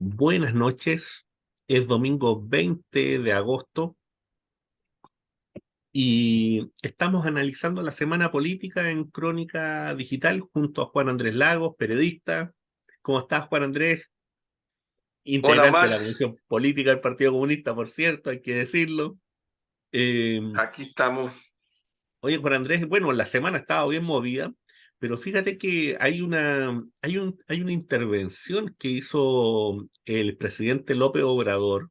Buenas noches, es domingo 20 de agosto y estamos analizando la semana política en Crónica Digital junto a Juan Andrés Lagos, periodista. ¿Cómo estás, Juan Andrés? Hola Integrante de Omar, la Comisión Política del Partido Comunista, por cierto, hay que decirlo. Eh, aquí estamos. Oye, Juan Andrés, bueno, la semana estaba bien movida, pero fíjate que hay una intervención que hizo el presidente López Obrador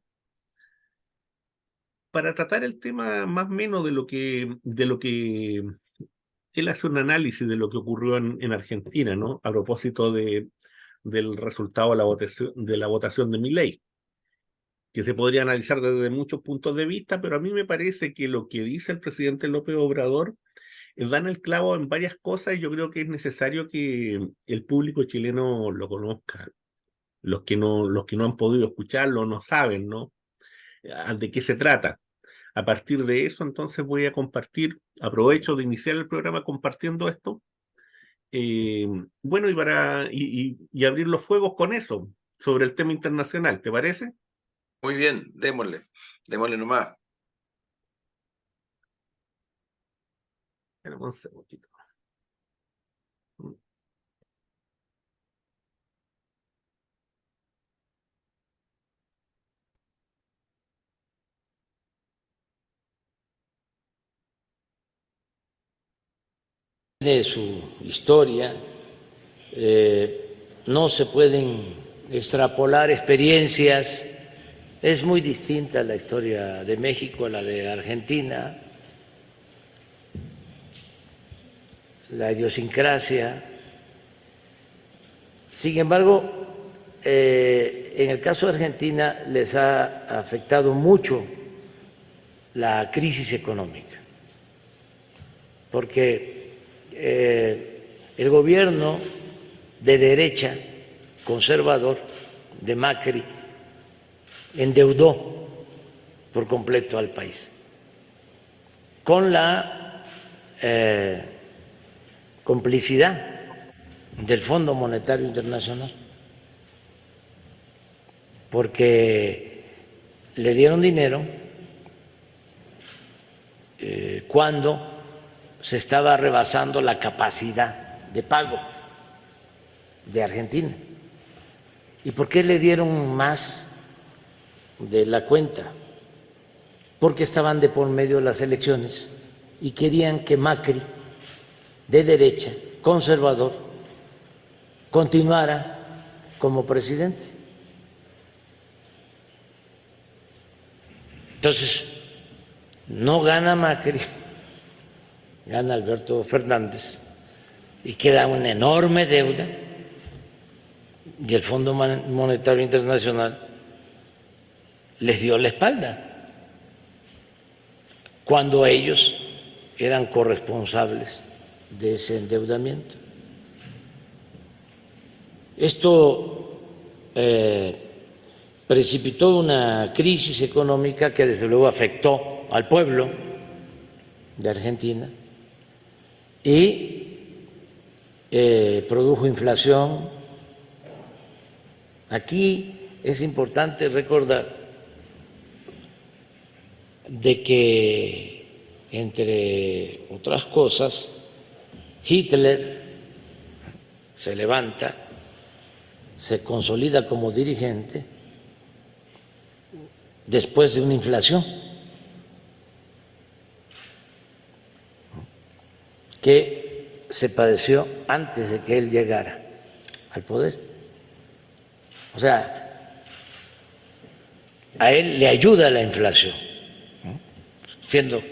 para tratar el tema más o menos de lo que él hace un análisis de lo que ocurrió en Argentina, ¿no? A propósito del resultado de la votación de Milei, que se podría analizar desde muchos puntos de vista, pero a mí me parece que lo que dice el presidente López Obrador dan el clavo en varias cosas y yo creo que es necesario que el público chileno lo conozca. Los que no han podido escucharlo no saben, ¿no? De qué se trata. A partir de eso, entonces voy a compartir, aprovecho de iniciar el programa compartiendo esto, eh, bueno, y abrir los fuegos con eso, sobre el tema internacional, ¿te parece? Muy bien, démosle nomás. Espérame un segundito. Tiene su historia, no se pueden extrapolar experiencias, es muy distinta la historia de México a la de Argentina, la idiosincrasia. Sin embargo, en el caso de Argentina les ha afectado mucho la crisis económica, porque el gobierno de derecha conservador de Macri endeudó por completo al país con la complicidad del Fondo Monetario Internacional, porque le dieron dinero cuando se estaba rebasando la capacidad de pago de Argentina. ¿Y por qué le dieron más de la cuenta? Porque estaban de por medio las elecciones y querían que Macri, de derecha, conservador, continuara como presidente. Entonces, no gana Macri, gana Alberto Fernández y queda una enorme deuda y el Fondo Monetario Internacional les dio la espalda cuando ellos eran corresponsables de ese endeudamiento. Esto precipitó una crisis económica que desde luego afectó al pueblo de Argentina y produjo inflación. Aquí es importante recordar de que, entre otras cosas, Hitler se levanta, se consolida como dirigente después de una inflación que se padeció antes de que él llegara al poder. O sea, a él le ayuda la inflación, siendo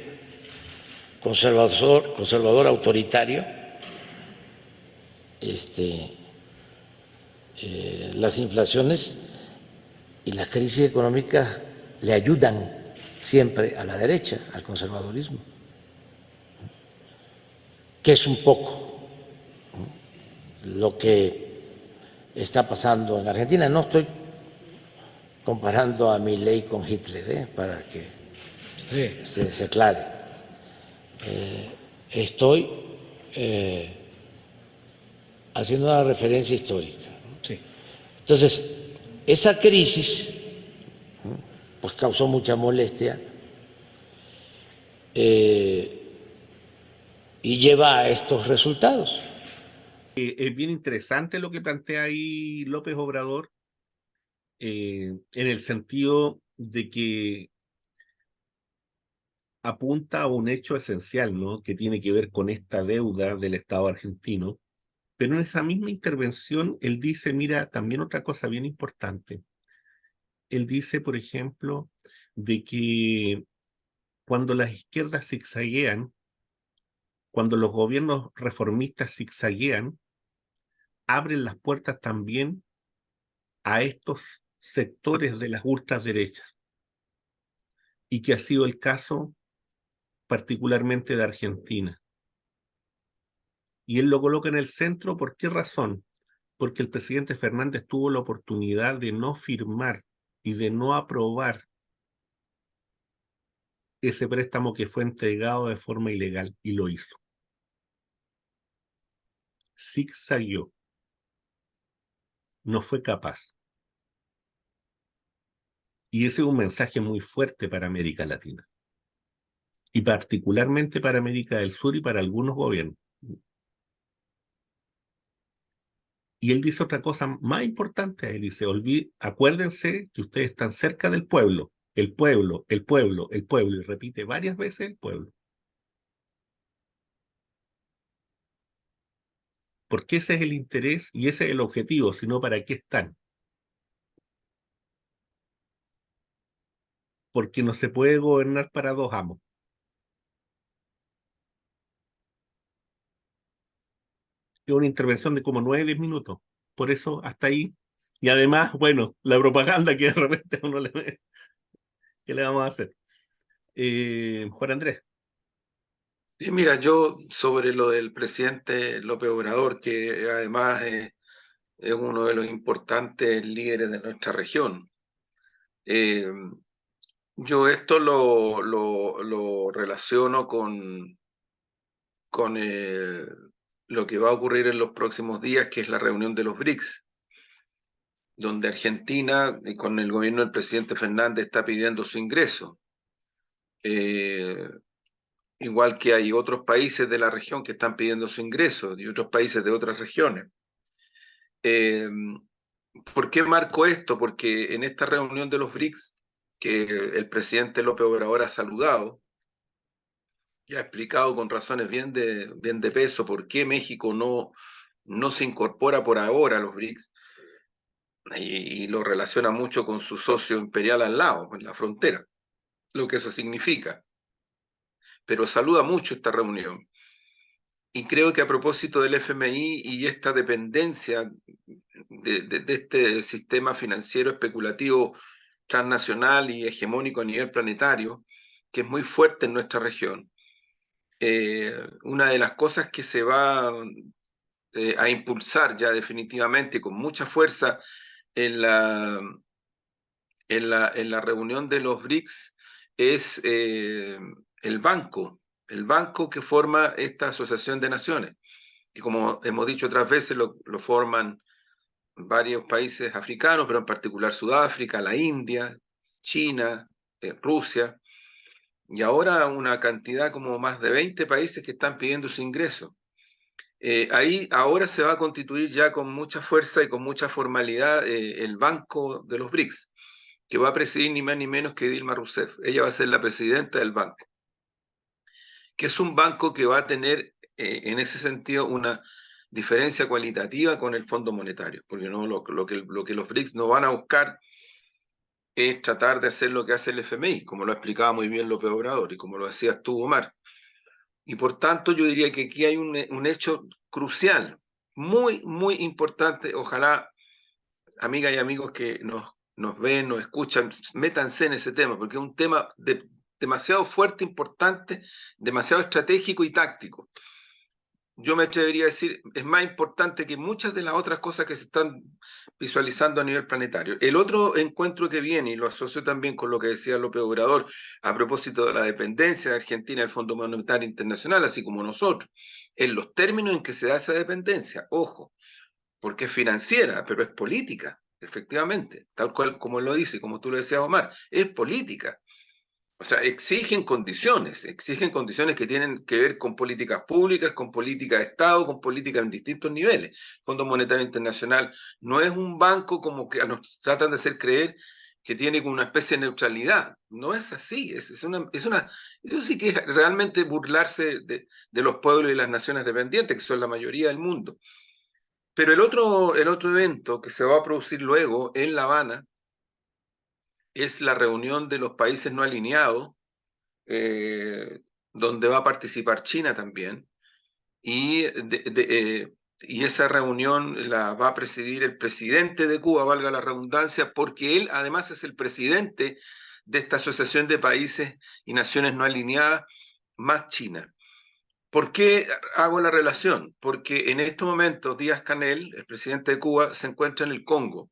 conservador autoritario. Las inflaciones y las crisis económicas le ayudan siempre a la derecha, al conservadurismo, que es un poco lo que está pasando en Argentina. No estoy comparando a Milei con Hitler, para que se aclare. Estoy haciendo una referencia histórica. Sí. Entonces, Esa crisis pues causó mucha molestia y lleva a estos resultados. Es bien interesante lo que plantea ahí López Obrador, en el sentido de que apunta a un hecho esencial, ¿no? Que tiene que ver con esta deuda del Estado argentino. Pero en esa misma intervención, él dice, mira, también otra cosa bien importante. Él dice, por ejemplo, de que cuando las izquierdas zigzaguean, cuando los gobiernos reformistas zigzaguean, abren las puertas también a estos sectores de las ultraderechas, y que ha sido el caso particularmente de Argentina. Y él lo coloca en el centro, ¿por qué razón? Porque el presidente Fernández tuvo la oportunidad de no firmar y de no aprobar ese préstamo que fue entregado de forma ilegal, y lo hizo. Zigzagueó, no fue capaz. Y ese es un mensaje muy fuerte para América Latina, y particularmente para América del Sur y para algunos gobiernos. Y él dice otra cosa más importante, él dice, acuérdense que ustedes están cerca del pueblo, el pueblo, el pueblo, el pueblo, y repite varias veces el pueblo. Porque ese es el interés y ese es el objetivo, sino para qué están. Porque no se puede gobernar para dos amos. Es una intervención de como 9-10 minutos. Por eso, hasta ahí. Y además, bueno, la propaganda que de repente a uno ¿qué le vamos a hacer? Juan Andrés. Sí, mira, yo sobre lo del presidente López Obrador, que además es uno de los importantes líderes de nuestra región. eh, yo esto lo relaciono con lo que va a ocurrir en los próximos días, que es la reunión de los BRICS, donde Argentina, con el gobierno del presidente Fernández, está pidiendo su ingreso. Eh, Igual que hay otros países de la región que están pidiendo su ingreso y otros países de otras regiones. Eh, ¿Por qué marco esto? Porque en esta reunión de los BRICS, que el presidente López Obrador ha saludado y ha explicado con razones bien de peso por qué México no se incorpora por ahora a los BRICS, y lo relaciona mucho con su socio imperial al lado, en la frontera, lo que eso significa. Pero saluda mucho esta reunión. Y creo que a propósito del FMI y esta dependencia de este sistema financiero especulativo transnacional y hegemónico a nivel planetario, que es muy fuerte en nuestra región, una de las cosas que se va a impulsar ya definitivamente con mucha fuerza en la reunión de los BRICS es el banco que forma esta Asociación de Naciones. Y como hemos dicho otras veces, lo forman varios países africanos, pero en particular Sudáfrica, la India, China, Rusia, y ahora una cantidad como más de 20 países que están pidiendo su ingreso. Ahí ahora se va a constituir ya con mucha fuerza y con mucha formalidad el Banco de los BRICS, que va a presidir ni más ni menos que Dilma Rousseff. Ella va a ser la presidenta del banco, que es un banco que va a tener en ese sentido una diferencia cualitativa con el Fondo Monetario, porque no, lo que los BRICS no van a buscar es tratar de hacer lo que hace el FMI, como lo explicaba muy bien López Obrador y como lo decías tú, Omar. Y por tanto yo diría que aquí hay un hecho crucial, muy importante. Ojalá, amigas y amigos que nos ven, nos escuchan, métanse en ese tema, porque es un tema demasiado fuerte, importante, demasiado estratégico y táctico. Yo me atrevería a decir, es más importante que muchas de las otras cosas que se están visualizando a nivel planetario. El otro encuentro que viene, y lo asocio también con lo que decía López Obrador, a propósito de la dependencia de Argentina del Fondo Monetario Internacional, así como nosotros, en los términos en que se da esa dependencia, ojo, porque es financiera, pero es política. efectivamente, tal cual como lo dice, como tú lo decías, Omar, es política. O sea, exigen condiciones que tienen que ver con políticas públicas, con política de Estado, con políticas en distintos niveles. El Fondo Monetario Internacional no es un banco como que nos tratan de hacer creer que tiene una especie de neutralidad. No es así, eso sí que es realmente burlarse de los pueblos y las naciones dependientes, que son la mayoría del mundo. Pero el otro evento que se va a producir luego en La Habana es la reunión de los países no alineados, eh, donde va a participar China también, y esa reunión la va a presidir el presidente de Cuba, valga la redundancia, porque él además es el presidente de esta Asociación de Países y Naciones No Alineadas, más China. ¿Por qué hago la relación? Porque en estos momentos Díaz-Canel, el presidente de Cuba, se encuentra en el Congo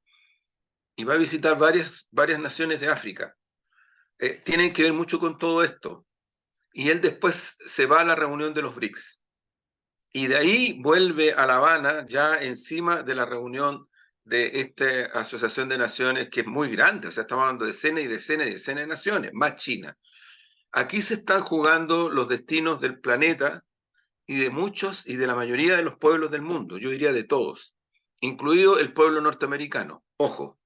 y va a visitar varias naciones de África. Tienen que ver mucho con todo esto. Y él después se va a la reunión de los BRICS. Y de ahí vuelve a La Habana, ya encima de la reunión de esta Asociación de Naciones, que es muy grande, o sea, estamos hablando de decenas y decenas y decenas de naciones, más China. Aquí se están jugando los destinos del planeta y de muchos y de la mayoría de los pueblos del mundo, yo diría de todos, incluido el pueblo norteamericano. Ojo,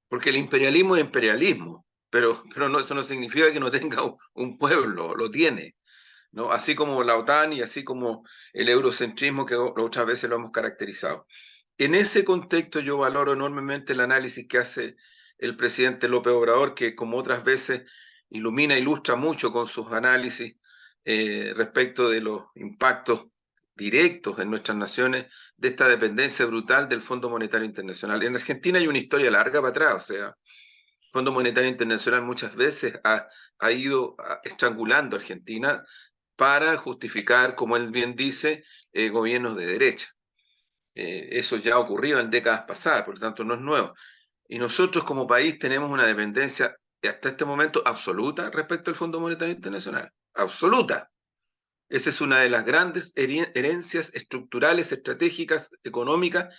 porque el imperialismo es imperialismo, pero no, eso no significa que no tenga un pueblo, lo tiene, ¿no? Así como la OTAN y así como el eurocentrismo que otras veces lo hemos caracterizado. En ese contexto yo valoro enormemente el análisis que hace el presidente López Obrador, que como otras veces ilumina, ilustra mucho con sus análisis respecto de los impactos directos en nuestras naciones de esta dependencia brutal del Fondo Monetario Internacional. En Argentina hay una historia larga para atrás, o sea, el Fondo Monetario Internacional muchas veces ha ido estrangulando a Argentina para justificar, como él bien dice, gobiernos de derecha. Eso ya ha ocurrido en décadas pasadas, por lo tanto no es nuevo. Y nosotros como país tenemos una dependencia hasta este momento absoluta respecto al Fondo Monetario Internacional. Absoluta. Esa es una de las grandes herencias estructurales, estratégicas, económicas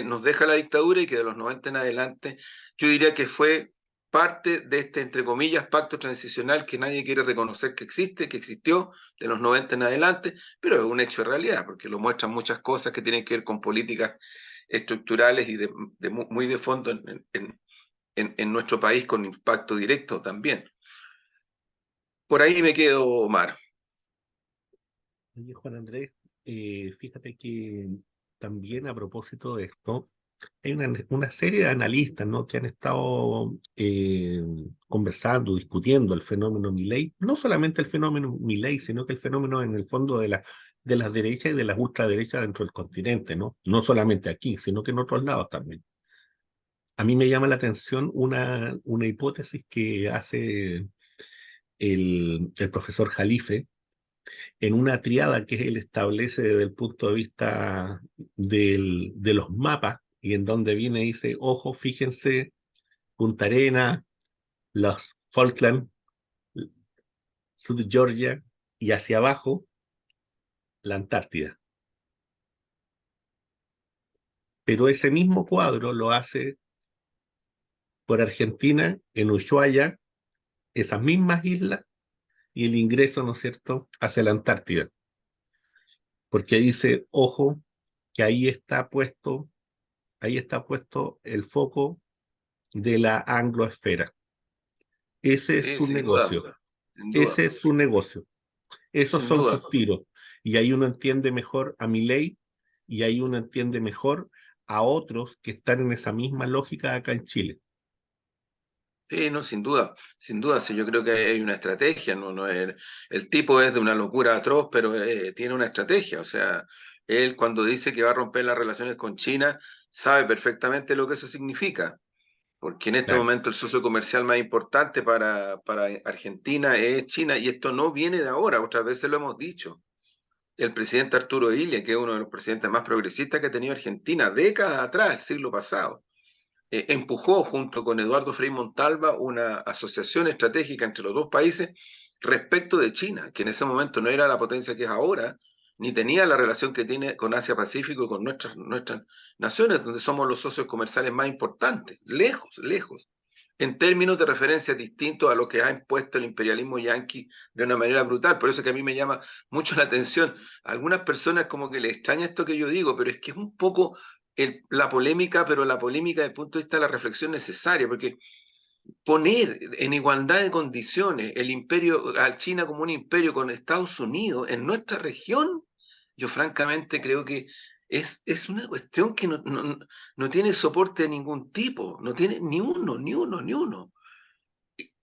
nos deja la dictadura y que de los 90 en adelante yo diría que fue parte de este, entre comillas, pacto transicional que nadie quiere reconocer que existe, que existió de los 90 en adelante, pero es un hecho de realidad, porque lo muestran muchas cosas que tienen que ver con políticas estructurales y muy de fondo en nuestro país con impacto directo también. Por ahí me quedo, Omar. Oye, Juan Andrés, fíjate que también a propósito de esto, hay una serie de analistas, ¿no?, que han estado conversando, discutiendo el fenómeno Milei, no solamente el fenómeno Milei, sino que el fenómeno en el fondo de las derechas y de las ultraderechas dentro del continente, ¿no? No solamente aquí, sino que en otros lados también. A mí me llama la atención una hipótesis que hace el profesor Jalife en una triada que él establece desde el punto de vista de los mapas, y en donde viene y dice, ojo, fíjense, Punta Arena, los Falkland, Sud Georgia, y hacia abajo, la Antártida. Pero ese mismo cuadro lo hace por Argentina, en Ushuaia, esas mismas islas, y el ingreso, ¿no es cierto?, hacia la Antártida. Porque dice, ojo, que ahí está puesto el foco de la angloesfera. Ese es Sí, su sin duda, negocio. sin duda, Ese es su negocio. Esos sin son duda. sus tiros. Y ahí uno entiende mejor a Milei y ahí uno entiende mejor a otros que están en esa misma lógica acá en Chile. Sí, no, sin duda, sí, yo creo que hay una estrategia, el tipo es de una locura atroz, pero tiene una estrategia, o sea, él cuando dice que va a romper las relaciones con China, sabe perfectamente lo que eso significa, porque en este Claro. momento el socio comercial más importante para Argentina es China, y esto no viene de ahora, otras veces lo hemos dicho. El presidente Arturo Illia, que es uno de los presidentes más progresistas que ha tenido Argentina, décadas atrás, el siglo pasado, empujó junto con Eduardo Frei Montalva una asociación estratégica entre los dos países respecto de China, que en ese momento no era la potencia que es ahora, ni tenía la relación que tiene con Asia-Pacífico y con nuestras naciones, donde somos los socios comerciales más importantes, lejos, lejos, en términos de referencia distintos a lo que ha impuesto el imperialismo yanqui de una manera brutal. Por eso es que a mí me llama mucho la atención. A algunas personas como que les extraña esto que yo digo, pero es que es un poco la polémica, pero la polémica desde el punto de vista de la reflexión necesaria, porque poner en igualdad de condiciones el imperio, a China como un imperio con Estados Unidos en nuestra región, yo francamente creo que es una cuestión que no tiene soporte de ningún tipo, no tiene ni uno, ni uno, ni uno.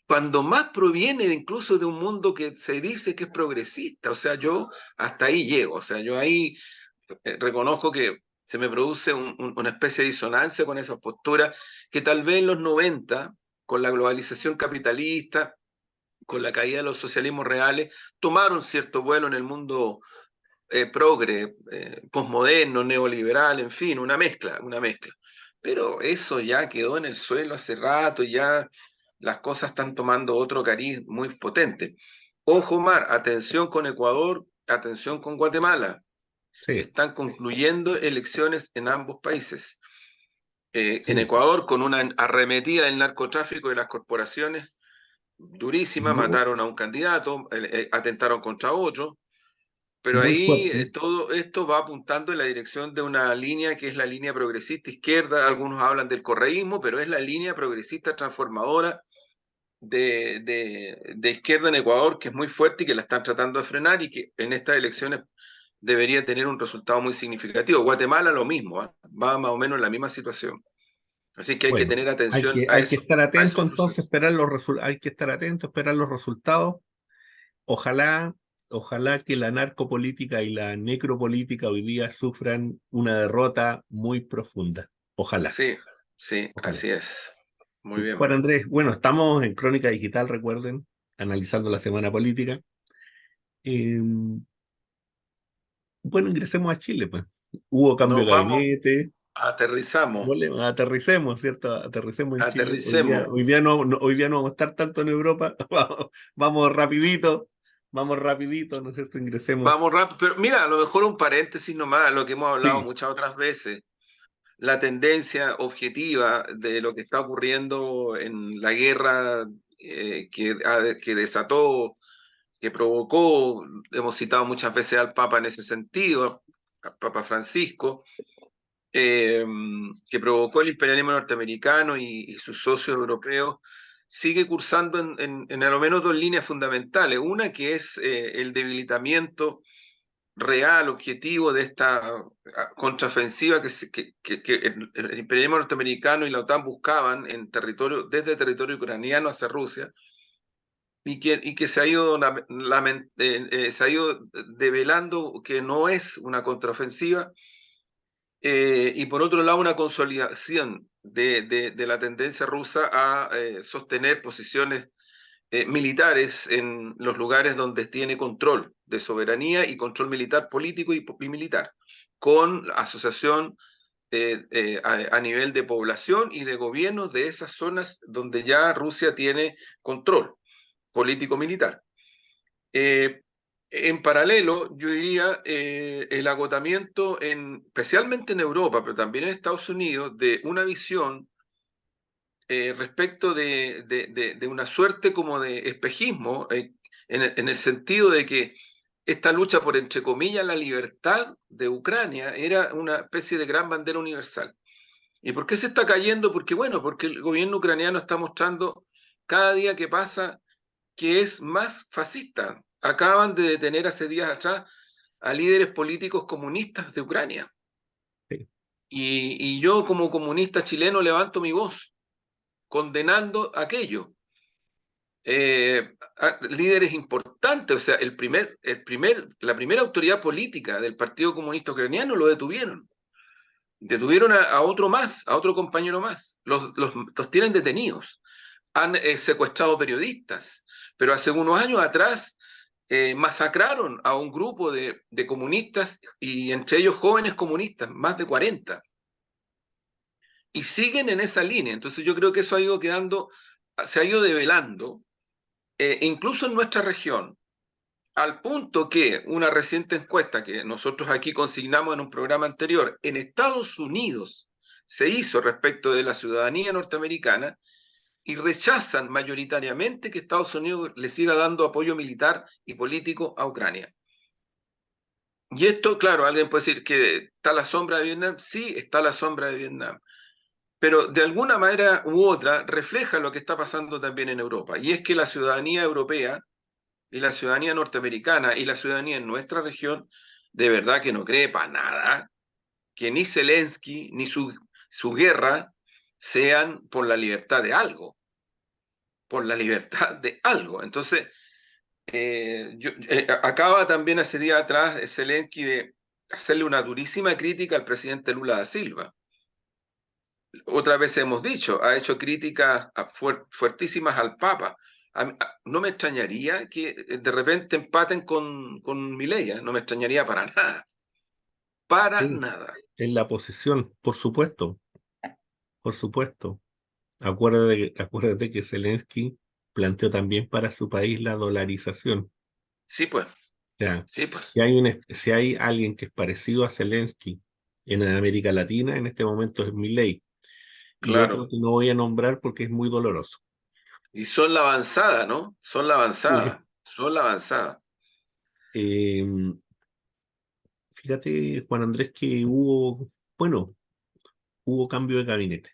Cuando más proviene incluso de un mundo que se dice que es progresista, o sea, yo hasta ahí llego, o sea, yo ahí reconozco que se me produce una especie de disonancia con esa postura que tal vez en los 90, con la globalización capitalista, con la caída de los socialismos reales, tomaron cierto vuelo en el mundo progre, posmoderno, neoliberal, en fin, una mezcla, una mezcla. Pero eso ya quedó en el suelo hace rato, ya las cosas están tomando otro cariz muy potente. Ojo, Mar, atención con Ecuador, atención con Guatemala. Sí, Están concluyendo elecciones en ambos países. En sí. Ecuador, con una arremetida del narcotráfico de las corporaciones durísima, Muy, mataron a un candidato, atentaron contra otro, pero muy ahí fuerte. todo esto va apuntando en la dirección de una línea que es la línea progresista izquierda. Algunos hablan del correísmo, pero es la línea progresista transformadora de izquierda en Ecuador, que es muy fuerte y que la están tratando de frenar y que en estas elecciones debería tener un resultado muy significativo. Guatemala lo mismo, ¿eh? Va más o menos en la misma situación. Así que hay que Bueno, tener atención hay que estar a atento esos entonces, procesos. esperar hay que estar atento, esperar los resultados. Ojalá, ojalá que la narcopolítica y la necropolítica hoy día sufran una derrota muy profunda. Ojalá, Sí, sí, ojalá. así es. Muy bien, Juan Mar. Andrés, bueno, estamos en Crónica Digital, recuerden, analizando la semana política. Eh, bueno, ingresemos a Chile, pues. Hubo cambio Nos de vamos, gabinete. aterrizamos, Aterricemos, ¿cierto? Aterricemos en Chile. aterricemos. Hoy día no vamos a estar tanto en Europa. Vamos rapidito, ¿no es cierto? Ingresemos. Vamos rápido, pero mira, a lo mejor un paréntesis nomás, lo que hemos hablado Sí, muchas otras veces, la tendencia objetiva de lo que está ocurriendo en la guerra que desató, que provocó, hemos citado muchas veces al Papa en ese sentido, al Papa Francisco, eh, que provocó el imperialismo norteamericano y sus socios europeos, sigue cursando en a lo menos dos líneas fundamentales. Una que es el debilitamiento real, objetivo de esta contraofensiva que el imperialismo norteamericano y la OTAN buscaban en territorio, desde el territorio ucraniano hacia Rusia, y que se ha ido develando que no es una contraofensiva, y por otro lado una consolidación de la tendencia rusa a sostener posiciones militares en los lugares donde tiene control de soberanía y control militar político y militar, con asociación a nivel de población y de gobierno de esas zonas donde ya Rusia tiene control político-militar. Eh, en paralelo, yo diría el agotamiento, especialmente en Europa, pero también en Estados Unidos, de una visión respecto de una suerte como de espejismo, en el sentido de que esta lucha por, entre comillas, la libertad de Ucrania era una especie de gran bandera universal. ¿Y por qué se está cayendo? Porque, bueno, porque el gobierno ucraniano está mostrando cada día que pasa que es más fascista. Acaban de detener hace días atrás a líderes políticos comunistas de Ucrania. sí. Y yo como comunista chileno levanto mi voz condenando aquello. Líderes importantes, o sea, la primera autoridad política del Partido Comunista Ucraniano lo detuvieron. Detuvieron a otro más, a otro compañero más. Los tienen detenidos. Han secuestrado periodistas, pero hace unos años atrás masacraron a un grupo de comunistas y entre ellos jóvenes comunistas, más de 40. Y siguen en esa línea. Entonces yo creo que eso ha ido quedando, se ha ido develando, incluso en nuestra región. Al punto que una reciente encuesta que nosotros aquí consignamos en un programa anterior, en Estados Unidos se hizo respecto de la ciudadanía norteamericana y rechazan mayoritariamente que Estados Unidos le siga dando apoyo militar y político a Ucrania. Y esto, claro, alguien puede decir que está la sombra de Vietnam. Sí, está la sombra de Vietnam. Pero de alguna manera u otra refleja lo que está pasando también en Europa. Y es que la ciudadanía europea y la ciudadanía norteamericana y la ciudadanía en nuestra región, de verdad que no cree para nada que ni Zelensky ni su guerra sean por la libertad de algo, por la libertad de algo. Entonces, acaba también hace día atrás Zelensky de hacerle una durísima crítica al presidente Lula da Silva. Otra vez hemos dicho, ha hecho críticas fuertísimas al Papa. No me extrañaría que de repente empaten con Milei, ¿eh? No me extrañaría para nada. Para Sí, nada. en la posición, por supuesto, por supuesto. Acuérdate que Zelensky planteó también para su país la dolarización. Sí, pues, O sea, sí, pues, si hay alguien que es parecido a Zelensky en América Latina, en este momento es Milei. Y otro claro. que no voy a nombrar porque es muy doloroso. Y son la avanzada, ¿no? Son la Sí. avanzada, son la avanzada. Eh, Fíjate, Juan Andrés, que bueno, hubo cambio de gabinete.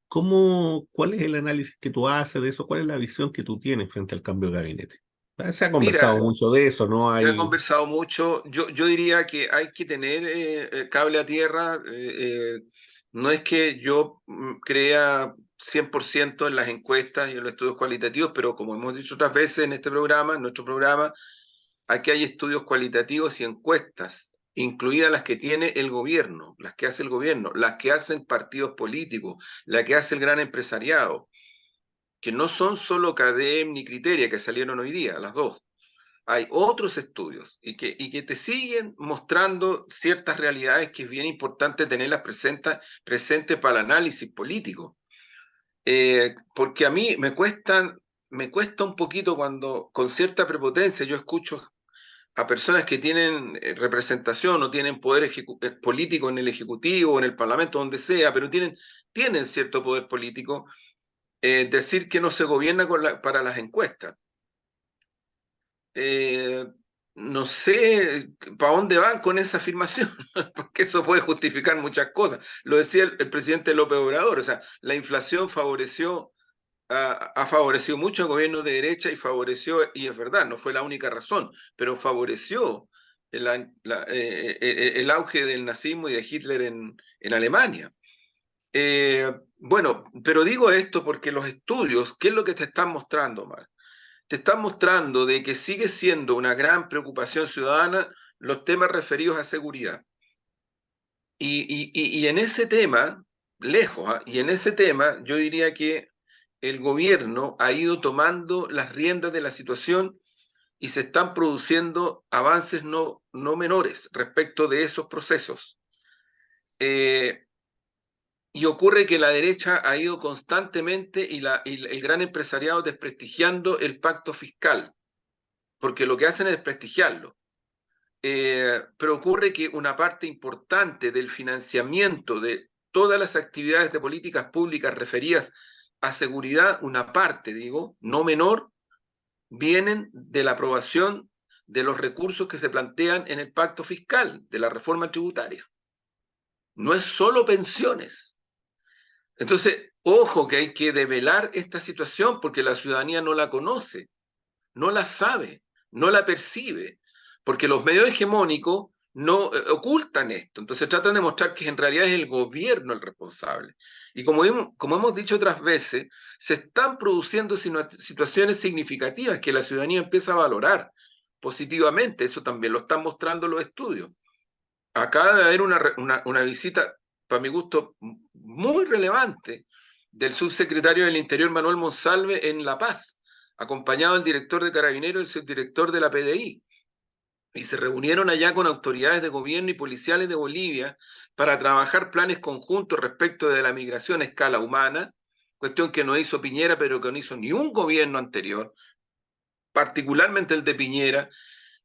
¿Cuál es el análisis que tú haces de eso? ¿Cuál es la visión que tú tienes frente al cambio de gabinete? Se ha Mira, conversado mucho de eso, ¿no? se ha Hay, conversado mucho. Yo diría que hay que tener cable a tierra. No es que yo crea 100% en las encuestas y en los estudios cualitativos, pero como hemos dicho otras veces en este programa, en nuestro programa, aquí hay estudios cualitativos y encuestas, incluidas las que tiene el gobierno, las que hace el gobierno, las que hacen partidos políticos, las que hace el gran empresariado, que no son solo CADEM ni Criteria que salieron hoy día, las dos. Hay otros estudios y que te siguen mostrando ciertas realidades que es bien importante tenerlas presentes para el análisis político. Porque a mí me cuesta un poquito cuando con cierta prepotencia yo escucho a personas que tienen representación o tienen poder político en el Ejecutivo o en el Parlamento, donde sea, pero tienen cierto poder político, decir que no se gobierna para las encuestas. Eh, no sé para dónde van con esa afirmación, porque eso puede justificar muchas cosas. Lo decía el presidente López Obrador, o sea, la inflación ha favorecido mucho al gobierno de derecha y favoreció, y es verdad, no fue la única razón, pero favoreció el auge del nazismo y de Hitler en Alemania. Bueno, pero digo esto porque los estudios, ¿qué es lo que te están mostrando, Mar? Te están mostrando de que sigue siendo una gran preocupación ciudadana los temas referidos a seguridad. Y en ese tema, lejos, ¿ah? Y en ese tema yo diría que el gobierno ha ido tomando las riendas de la situación y se están produciendo avances no menores respecto de esos procesos. Eh, y ocurre que la derecha ha ido constantemente y el gran empresariado desprestigiando el pacto fiscal, porque lo que hacen es desprestigiarlo. Pero ocurre que una parte importante del financiamiento de todas las actividades de políticas públicas referidas a seguridad, una parte, digo, no menor, vienen de la aprobación de los recursos que se plantean en el pacto fiscal, de la reforma tributaria. No es solo pensiones. Entonces, ojo que hay que develar esta situación porque la ciudadanía no la conoce, no la sabe, no la percibe, porque los medios hegemónicos no ocultan esto. Entonces tratan de mostrar que en realidad es el gobierno el responsable. Y como hemos dicho otras veces, se están produciendo situaciones significativas que la ciudadanía empieza a valorar positivamente. Eso también lo están mostrando los estudios. Acaba de haber una visita, para mi gusto, muy relevante del subsecretario del Interior, Manuel Monsalve, en La Paz, acompañado del director de Carabineros y el subdirector de la PDI. Y se reunieron allá con autoridades de gobierno y policiales de Bolivia para trabajar planes conjuntos respecto de la migración a escala humana, cuestión que no hizo Piñera, pero que no hizo ni un gobierno anterior, particularmente el de Piñera,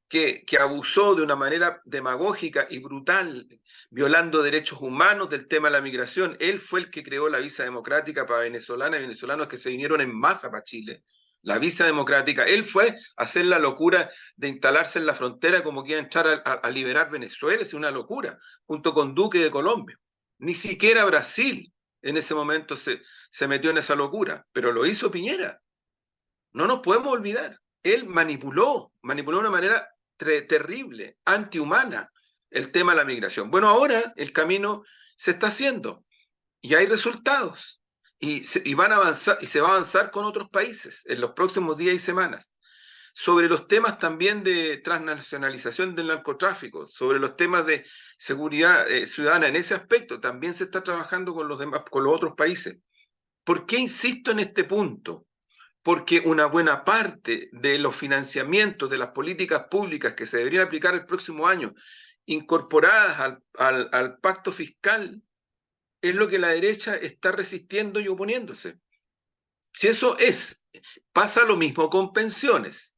que abusó de una manera demagógica y brutal, violando derechos humanos del tema de la migración. Él fue el que creó la visa democrática para venezolanas y venezolanos que se vinieron en masa para Chile. La visa democrática. Él fue a hacer la locura de instalarse en la frontera como que iba a entrar a liberar Venezuela. Es una locura, junto con Duque de Colombia. Ni siquiera Brasil en ese momento se metió en esa locura, pero lo hizo Piñera. No nos podemos olvidar. Él manipuló de una manera terrible, antihumana, el tema de la migración. Bueno, ahora el camino se está haciendo y hay resultados y van a avanzar, y se va a avanzar con otros países en los próximos días y semanas. Sobre los temas también de transnacionalización del narcotráfico, sobre los temas de seguridad ciudadana, en ese aspecto también se está trabajando con los demás, con los otros países. ¿Por qué insisto en este punto? Porque una buena parte de los financiamientos de las políticas públicas que se deberían aplicar el próximo año, incorporadas al pacto fiscal, es lo que la derecha está resistiendo y oponiéndose. Si eso pasa lo mismo con pensiones.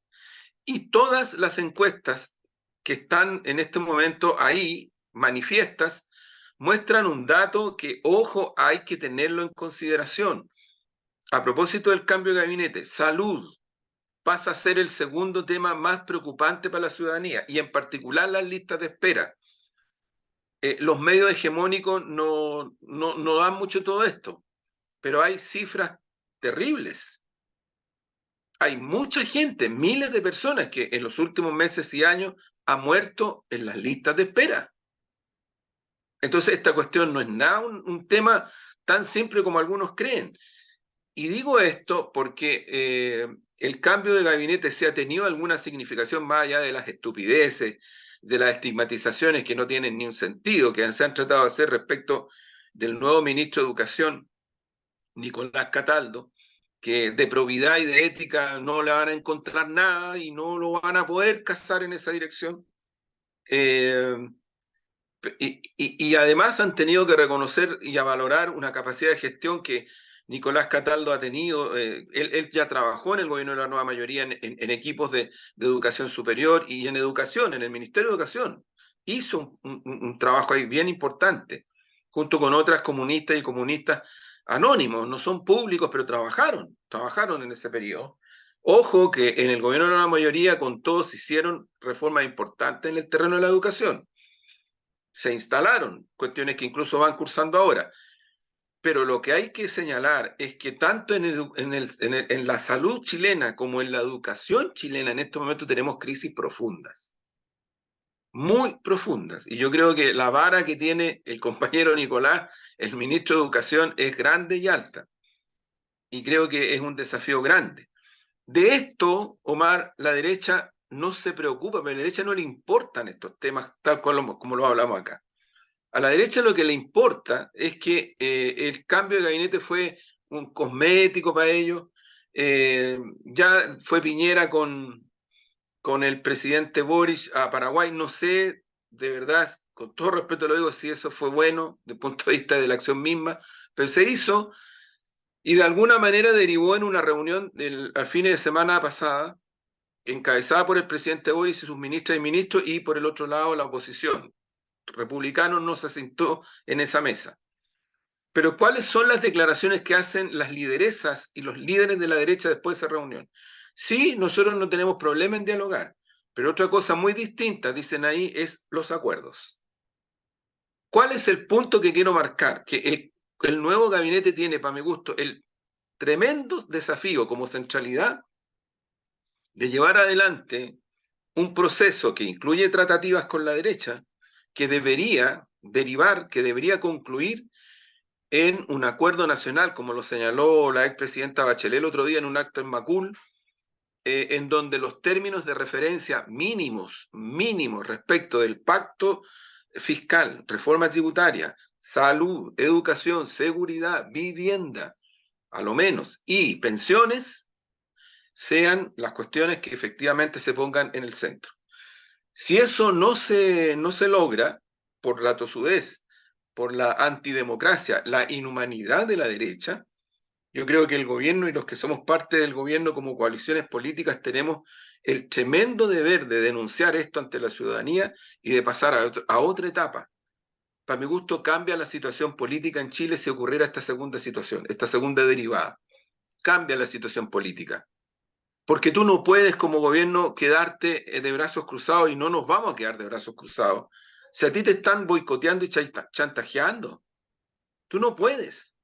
Y todas las encuestas que están en este momento ahí, manifiestas, muestran un dato que, ojo, hay que tenerlo en consideración. A propósito del cambio de gabinete, salud pasa a ser el segundo tema más preocupante para la ciudadanía, y en particular las listas de espera. Los medios hegemónicos no dan mucho todo esto, pero hay cifras terribles. Hay mucha gente, miles de personas que en los últimos meses y años ha muerto en las listas de espera. Entonces esta cuestión no es nada un tema tan simple como algunos creen. Y digo esto porque el cambio de gabinete, si ha tenido alguna significación más allá de las estupideces, de las estigmatizaciones que no tienen ni un sentido, que se han tratado de hacer respecto del nuevo ministro de Educación, Nicolás Cataldo, que de probidad y de ética no le van a encontrar nada y no lo van a poder casar en esa dirección. Y además han tenido que reconocer y a valorar una capacidad de gestión que Nicolás Cataldo ha tenido. Él ya trabajó en el gobierno de la nueva mayoría en equipos de educación superior y en educación, en el Ministerio de Educación. Hizo un trabajo ahí bien importante, junto con otras comunistas y comunistas anónimos, no son públicos, pero trabajaron en ese periodo. Ojo que en el gobierno de la nueva mayoría con todos hicieron reformas importantes en el terreno de la educación. Se instalaron cuestiones que incluso van cursando ahora. Pero lo que hay que señalar es que tanto en la salud chilena como en la educación chilena en este momento tenemos crisis profundas, muy profundas. Y yo creo que la vara que tiene el compañero Nicolás, el ministro de Educación, es grande y alta. Y creo que es un desafío grande. De esto, Omar, la derecha no se preocupa, pero a la derecha no le importan estos temas tal cual como lo hablamos acá. A la derecha lo que le importa es que el cambio de gabinete fue un cosmético para ellos. Ya fue Piñera con el presidente Boric a Paraguay. No sé, de verdad, con todo respeto lo digo, si eso fue bueno desde el punto de vista de la acción misma, pero se hizo y de alguna manera derivó en una reunión al fin de semana pasada, encabezada por el presidente Boric y sus ministras y ministros, y por el otro lado la oposición. Republicanos no se sentó en esa mesa. Pero ¿cuáles son las declaraciones que hacen las lideresas y los líderes de la derecha después de esa reunión? Sí, nosotros no tenemos problema en dialogar, pero otra cosa muy distinta, dicen ahí, es los acuerdos. ¿Cuál es el punto que quiero marcar? Que el nuevo gabinete tiene, para mi gusto, el tremendo desafío como centralidad de llevar adelante un proceso que incluye tratativas con la derecha, que debería derivar, que debería concluir en un acuerdo nacional, como lo señaló la expresidenta Bachelet el otro día en un acto en Macul, en donde los términos de referencia mínimos respecto del pacto fiscal, reforma tributaria, salud, educación, seguridad, vivienda, a lo menos, y pensiones, sean las cuestiones que efectivamente se pongan en el centro. Si eso no se logra, por la tosudez, por la antidemocracia, la inhumanidad de la derecha, Yo creo que el gobierno y los que somos parte del gobierno como coaliciones políticas tenemos el tremendo deber de denunciar esto ante la ciudadanía y de pasar a otra etapa. Para mi gusto cambia la situación política en Chile si ocurriera esta segunda situación, esta segunda derivada. Cambia la situación política. Porque tú no puedes como gobierno quedarte de brazos cruzados, y no nos vamos a quedar de brazos cruzados. Si a ti te están boicoteando y chantajeando, tú no puedes.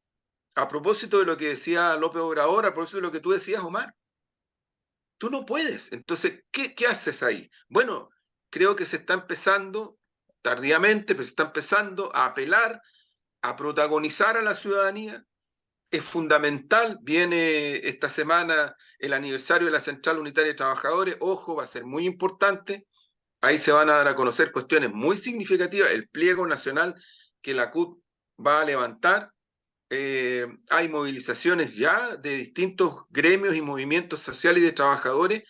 A propósito de lo que decía López Obrador, a propósito de lo que tú decías, Omar, tú no puedes. Entonces, ¿qué haces ahí? Bueno, creo que se está empezando, tardíamente, pero se está empezando a apelar, a protagonizar a la ciudadanía. Es fundamental, viene esta semana el aniversario de la Central Unitaria de Trabajadores, ojo, va a ser muy importante, ahí se van a dar a conocer cuestiones muy significativas, el pliego nacional que la CUT va a levantar, hay movilizaciones ya de distintos gremios y movimientos sociales y de trabajadores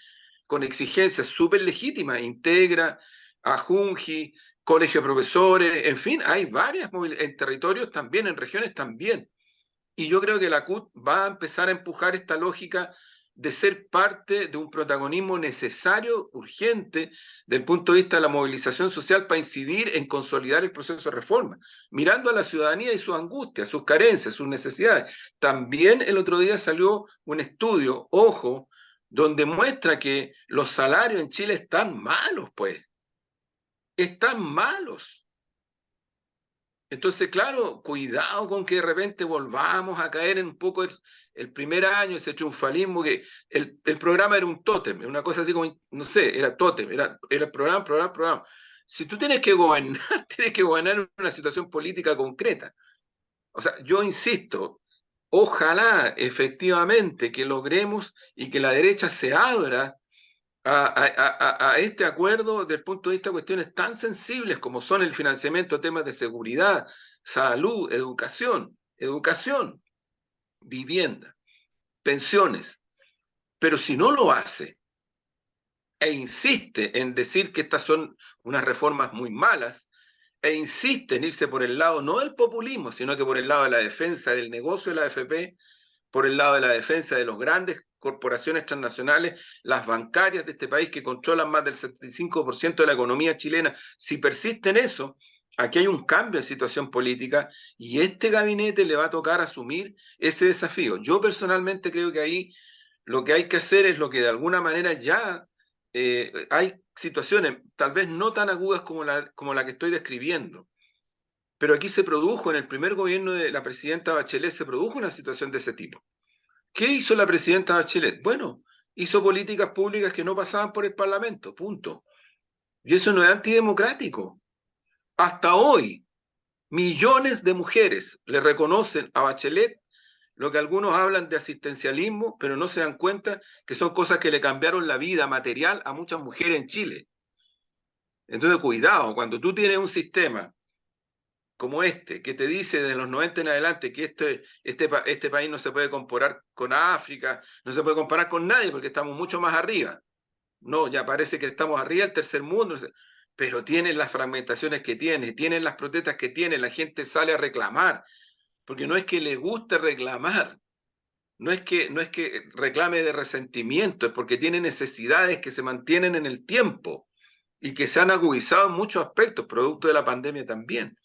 con exigencias súper legítimas, Integra, Ajunji, Colegio de Profesores, en fin, hay varias en territorios también, en regiones también. Y yo creo que la CUT va a empezar a empujar esta lógica de ser parte de un protagonismo necesario, urgente, desde el punto de vista de la movilización social para incidir en consolidar el proceso de reforma, mirando a la ciudadanía y sus angustias, sus carencias, sus necesidades. También el otro día salió un estudio, ojo, donde muestra que los salarios en Chile están malos, pues, están malos. Entonces, claro, cuidado con que de repente volvamos a caer en un poco el primer año, ese triunfalismo, que el programa era un tótem, una cosa así como, no sé, era tótem, era programa. Si tú tienes que gobernar, tienes que gobernar en una situación política concreta. O sea, yo insisto, ojalá efectivamente que logremos y que la derecha se abra a este acuerdo desde el punto de vista de cuestiones tan sensibles como son el financiamiento de temas de seguridad, salud, educación, vivienda, pensiones. Pero si no lo hace e insiste en decir que estas son unas reformas muy malas, e insiste en irse por el lado no del populismo, sino que por el lado de la defensa del negocio de la AFP, por el lado de la defensa de las grandes corporaciones transnacionales, las bancarias de este país que controlan más del 75% de la economía chilena, si persiste en eso, aquí hay un cambio en situación política y este gabinete le va a tocar asumir ese desafío. Yo personalmente creo que ahí lo que hay que hacer es lo que de alguna manera ya hay situaciones, tal vez no tan agudas como la que estoy describiendo, pero aquí se produjo, en el primer gobierno de la presidenta Bachelet, se produjo una situación de ese tipo. ¿Qué hizo la presidenta Bachelet? Bueno, hizo políticas públicas que no pasaban por el Parlamento, punto. Y eso no es antidemocrático. Hasta hoy, millones de mujeres le reconocen a Bachelet lo que algunos hablan de asistencialismo, pero no se dan cuenta que son cosas que le cambiaron la vida material a muchas mujeres en Chile. Entonces, cuidado, cuando tú tienes un sistema como este, que te dice desde los 90 en adelante que este país no se puede comparar con África, no se puede comparar con nadie porque estamos mucho más arriba. No, ya parece que estamos arriba del tercer mundo, pero tienen las fragmentaciones que tienen las protestas que tienen, la gente sale a reclamar, porque no es que le guste reclamar, no es que reclame de resentimiento, es porque tiene necesidades que se mantienen en el tiempo y que se han agudizado en muchos aspectos, producto de la pandemia también.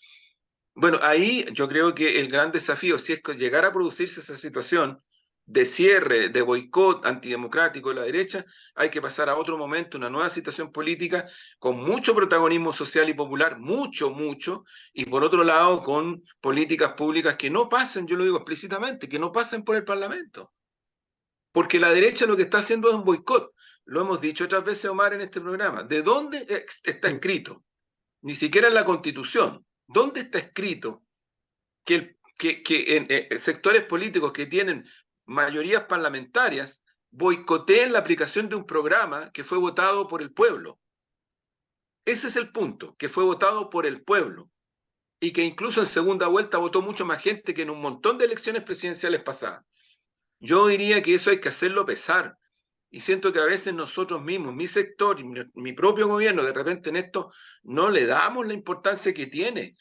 Bueno, ahí yo creo que el gran desafío, si es que llegara a producirse esa situación de cierre, de boicot antidemocrático de la derecha, hay que pasar a otro momento, una nueva situación política con mucho protagonismo social y popular, mucho, y por otro lado con políticas públicas que no pasen, yo lo digo explícitamente, que no pasen por el Parlamento. Porque la derecha lo que está haciendo es un boicot. Lo hemos dicho otras veces, Omar, en este programa. ¿De dónde está escrito? Ni siquiera en la Constitución. ¿Dónde está escrito que en sectores políticos que tienen mayorías parlamentarias boicoteen la aplicación de un programa que fue votado por el pueblo? Ese es el punto, que fue votado por el pueblo y que incluso en segunda vuelta votó mucho más gente que en un montón de elecciones presidenciales pasadas. Yo diría que eso hay que hacerlo pesar. Y siento que a veces nosotros mismos, mi sector y mi propio gobierno, de repente en esto no le damos la importancia que tiene.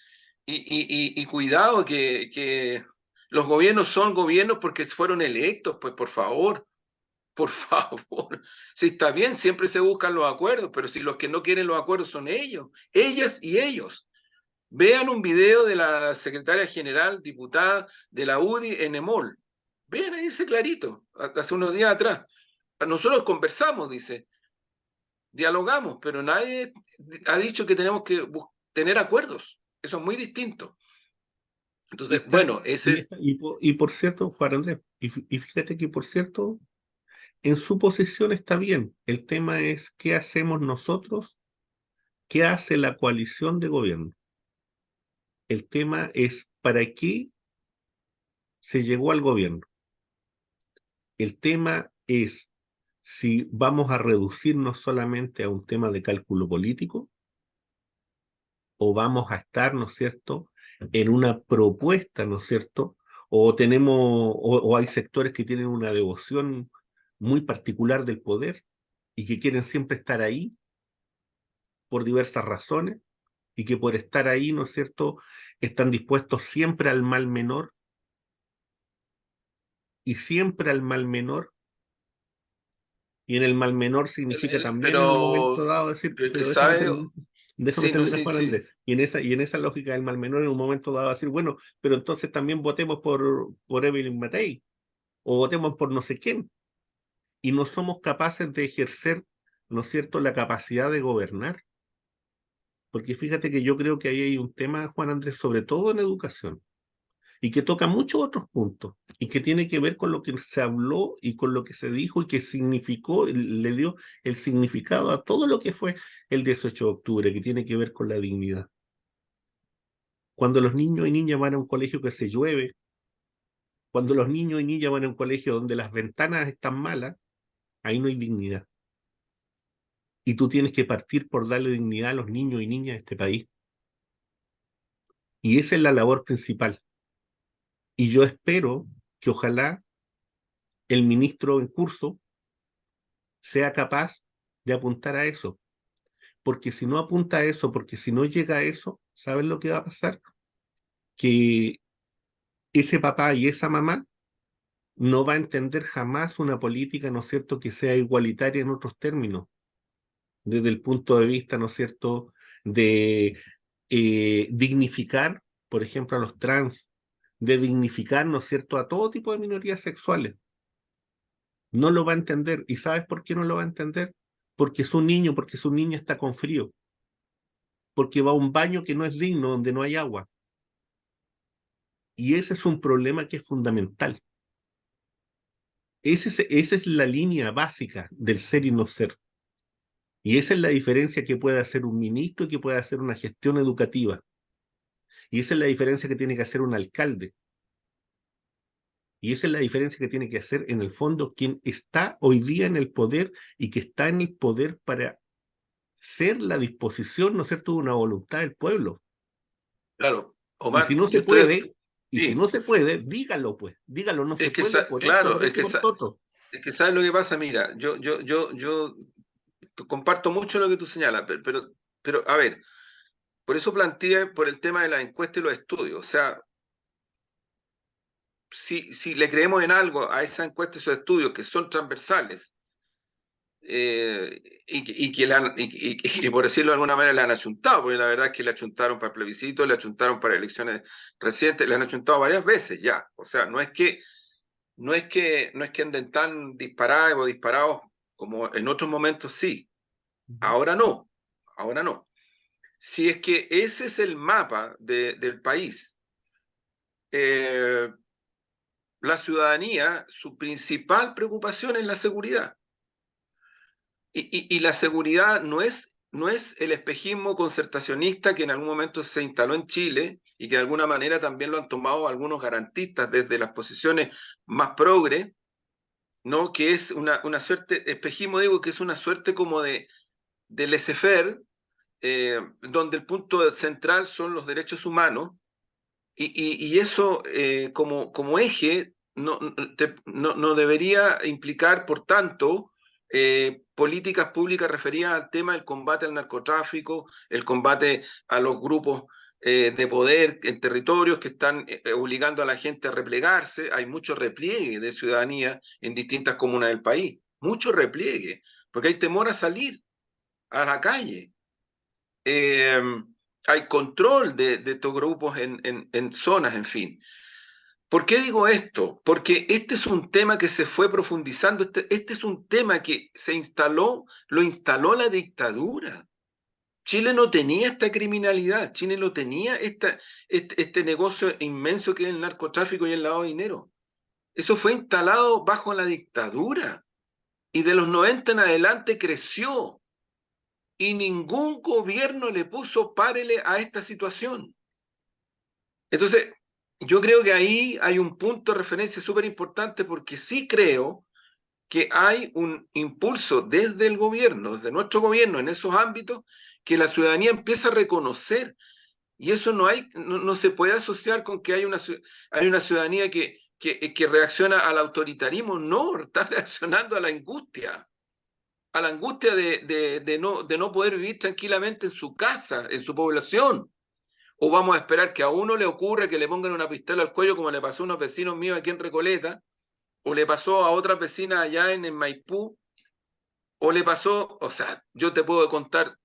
Y cuidado que Los gobiernos son gobiernos porque fueron electos, pues por favor. Por favor, si está bien, siempre se buscan los acuerdos, pero si los que no quieren los acuerdos son ellos, ellas y ellos. Vean un video de la secretaria general, diputada de la UDI en EMOL. Vean ahí ese clarito, hace unos días atrás. Nosotros conversamos, dice, dialogamos, pero nadie ha dicho que tenemos que tener acuerdos. Eso es muy distinto. Entonces, Está, bueno, ese... y por cierto, Juan Andrés, y fíjate que por cierto, en su posición está bien. El tema es qué hacemos nosotros, qué hace la coalición de gobierno. El tema es para qué se llegó al gobierno. El tema es si vamos a reducirnos solamente a un tema de cálculo político o vamos a estar, ¿no es cierto?, en una propuesta, ¿no es cierto?, o hay sectores que tienen una devoción muy particular del poder y que quieren siempre estar ahí por diversas razones y que por estar ahí, ¿no es cierto?, están dispuestos siempre al mal menor y siempre al mal menor, y en el mal menor significa también en un Pero, momento dado decir, pero que pero sabe, déjame sí, no, terminar, sí, Juan sí. Andrés, y en esa lógica del mal menor en un momento dado decir, bueno, pero entonces también votemos por Evelyn Matei, o votemos por no sé quién, y no somos capaces de ejercer, ¿no es cierto?, la capacidad de gobernar. Porque fíjate que yo creo que ahí hay un tema, Juan Andrés, sobre todo en educación, y que toca muchos otros puntos, y que tiene que ver con lo que se habló y con lo que se dijo y que significó, le dio el significado a todo lo que fue el 18 de octubre, que tiene que ver con la dignidad. Cuando los niños y niñas van a un colegio que se llueve, cuando los niños y niñas van a un colegio donde las ventanas están malas, ahí no hay dignidad. Y tú tienes que partir por darle dignidad a los niños y niñas de este país. Y esa es la labor principal. Y yo espero que ojalá el ministro en curso sea capaz de apuntar a eso. Porque si no apunta a eso, porque si no llega a eso, ¿sabes lo que va a pasar? Que ese papá y esa mamá no va a entender jamás una política, ¿no es cierto?, que sea igualitaria en otros términos, desde el punto de vista, ¿no es cierto?, de dignificar, por ejemplo, a los trans, de dignificar, ¿no es cierto?, a todo tipo de minorías sexuales. No lo va a entender. ¿Y sabes por qué no lo va a entender? Porque es un niño, porque su niña está con frío, porque va a un baño que no es digno, donde no hay agua. Y ese es un problema que es fundamental. Esa es la línea básica del ser y no ser. Y esa es la diferencia que puede hacer un ministro y que puede hacer una gestión educativa. Y esa es la diferencia que tiene que hacer un alcalde. Y esa es la diferencia que tiene que hacer, en el fondo, quien está hoy día en el poder y que está en el poder para ser la disposición, ¿no es cierto?, de una voluntad del pueblo. Claro, Y si Omar, no yo se estoy, puede, y si sí, no se puede, dígalo pues, dígalo, no se es que, puede por esto, claro, por esto y por todo. es que sabes lo que pasa, mira, yo comparto mucho lo que tú señalas, pero, a ver, por eso planteé por el tema de la encuesta y los estudios, o sea, si le creemos en algo a esa encuesta y esos estudios que son transversales, y que por decirlo de alguna manera le han achuntado, porque la verdad es que le achuntaron para el plebiscito, le achuntaron para elecciones recientes, le han achuntado varias veces ya, o sea, no es que anden tan disparados o disparados como en otros momentos sí, ahora no, ahora no. Si es que ese es el mapa del país, eh, la ciudadanía, su principal preocupación es la seguridad. Y la seguridad no es el espejismo concertacionista que en algún momento se instaló en Chile y que de alguna manera también lo han tomado algunos garantistas desde las posiciones más progres, ¿no? Que es una suerte, espejismo digo que es una suerte como de laissez-faire, donde el punto central son los derechos humanos, y eso como eje no debería implicar, por tanto, políticas públicas referidas al tema del combate al narcotráfico, el combate a los grupos de poder en territorios que están obligando a la gente a replegarse. Hay mucho repliegue de ciudadanía en distintas comunas del país, mucho repliegue, porque hay temor a salir a la calle. Hay control de estos grupos en zonas, en fin. ¿Por qué digo esto? Porque este es un tema que se fue profundizando, este es un tema que se instaló, lo instaló la dictadura. Chile no tenía esta criminalidad, Chile no tenía este negocio inmenso que es el narcotráfico y el lavado de dinero. Eso fue instalado bajo la dictadura y de los 90 en adelante creció y ningún gobierno le puso párele a esta situación. Entonces, yo creo que ahí hay un punto de referencia súper importante porque sí creo que hay un impulso desde el gobierno, desde nuestro gobierno en esos ámbitos, que la ciudadanía empieza a reconocer. Y eso no se puede asociar con que hay una ciudadanía que reacciona al autoritarismo. No, está reaccionando a la angustia de no poder vivir tranquilamente en su casa, en su población. O vamos a esperar que a uno le ocurra que le pongan una pistola al cuello, como le pasó a unos vecinos míos aquí en Recoleta, o le pasó a otras vecinas allá en Maipú, o le pasó, o sea, yo te puedo contar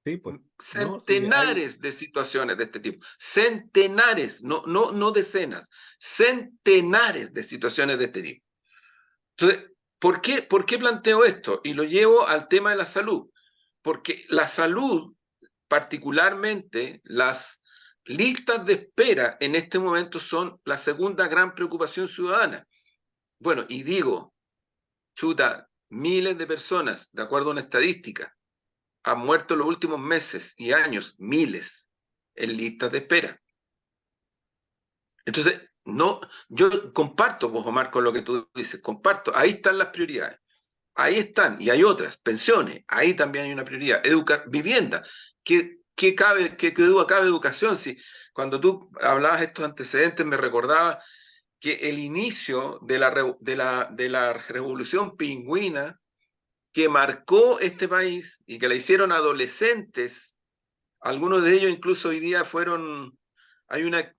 Sí, pues. No, sí, hay. centenares de situaciones de este tipo, centenares, no decenas, centenares de situaciones de este tipo. Entonces, ¿por qué planteo esto? Y lo llevo al tema de la salud, porque la salud, particularmente las listas de espera en este momento son la segunda gran preocupación ciudadana. Bueno, y digo, chuta, miles de personas, de acuerdo a una estadística, han muerto en los últimos meses y años, miles, en listas de espera. Entonces, no, yo comparto, pues, Omar, con lo que tú dices, comparto, ahí están las prioridades, ahí están, y hay otras, pensiones, ahí también hay una prioridad, vivienda, ¿qué duda cabe educación? Si cuando tú hablabas estos antecedentes me recordaba que el inicio de la revolución pingüina que marcó este país y que la hicieron adolescentes, algunos de ellos incluso hoy día fueron, hay una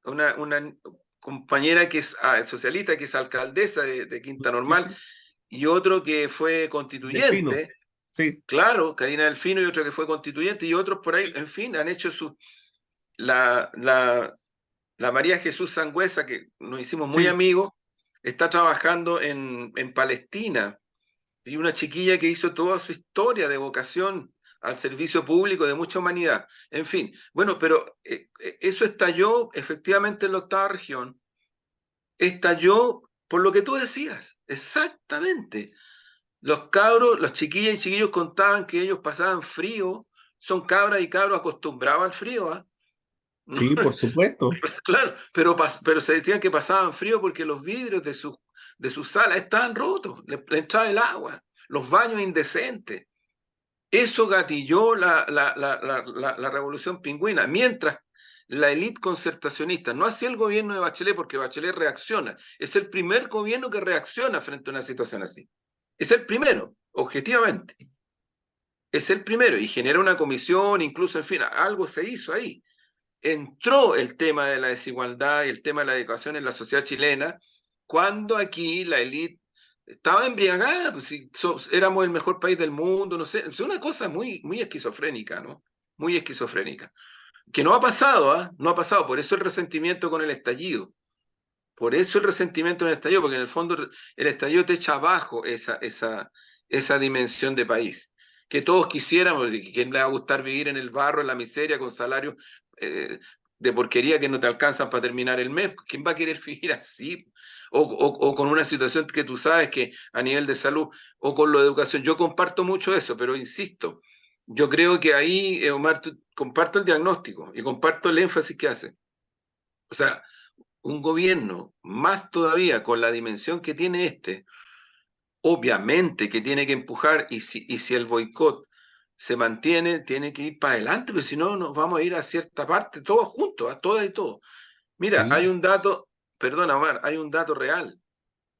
compañera que es socialista, que es alcaldesa de Quinta Sí, Normal, sí. y otro que fue Delfino. constituyente, Sí, claro, Karina Delfino, y otro que fue constituyente, y otros por ahí, en fin, han hecho la, la, la María Jesús Sangüesa, que nos hicimos muy sí. amigos, está trabajando en Palestina, y una chiquilla que hizo toda su historia de vocación al servicio público de mucha humanidad. En fin, bueno, pero eso estalló efectivamente en la octava región, estalló por lo que tú decías, exactamente. Los cabros, las chiquillas y chiquillos contaban que ellos pasaban frío, son cabras y cabros acostumbrados al frío, ¿ah? Sí, por supuesto. Claro, pero se decían que pasaban frío porque los vidrios de sus salas estaban rotos, le entraba el agua, los baños indecentes. Eso gatilló la revolución pingüina, mientras la élite concertacionista, no hacía el gobierno de Bachelet, porque Bachelet reacciona, es el primer gobierno que reacciona frente a una situación así. Es el primero, objetivamente. Es el primero y genera una comisión, incluso, en fin, algo se hizo ahí. Entró el tema de la desigualdad y el tema de la educación en la sociedad chilena, cuando aquí la élite estaba embriagada, pues si éramos el mejor país del mundo, no sé, es una cosa muy esquizofrénica, ¿no? Muy esquizofrénica. Que no ha pasado, ¿ah? No ha pasado, por eso el resentimiento con el estallido. Por eso el resentimiento en el estallido, porque en el fondo el estallido te echa abajo esa dimensión de país. Que todos quisiéramos, ¿quién le va a gustar vivir en el barro, en la miseria, con salarios de porquería que no te alcanzan para terminar el mes? ¿Quién va a querer vivir así? O con una situación que tú sabes que a nivel de salud o con lo de educación. Yo comparto mucho eso, pero insisto, yo creo que ahí, Omar, comparto el diagnóstico y comparto el énfasis que hace. O sea, un gobierno, más todavía con la dimensión que tiene obviamente que tiene que empujar y si el boicot se mantiene, tiene que ir para adelante, porque si no nos vamos a ir a cierta parte, todos juntos, a todas y todos. Mira, hay Sí. un dato, perdona, Omar, hay un dato real.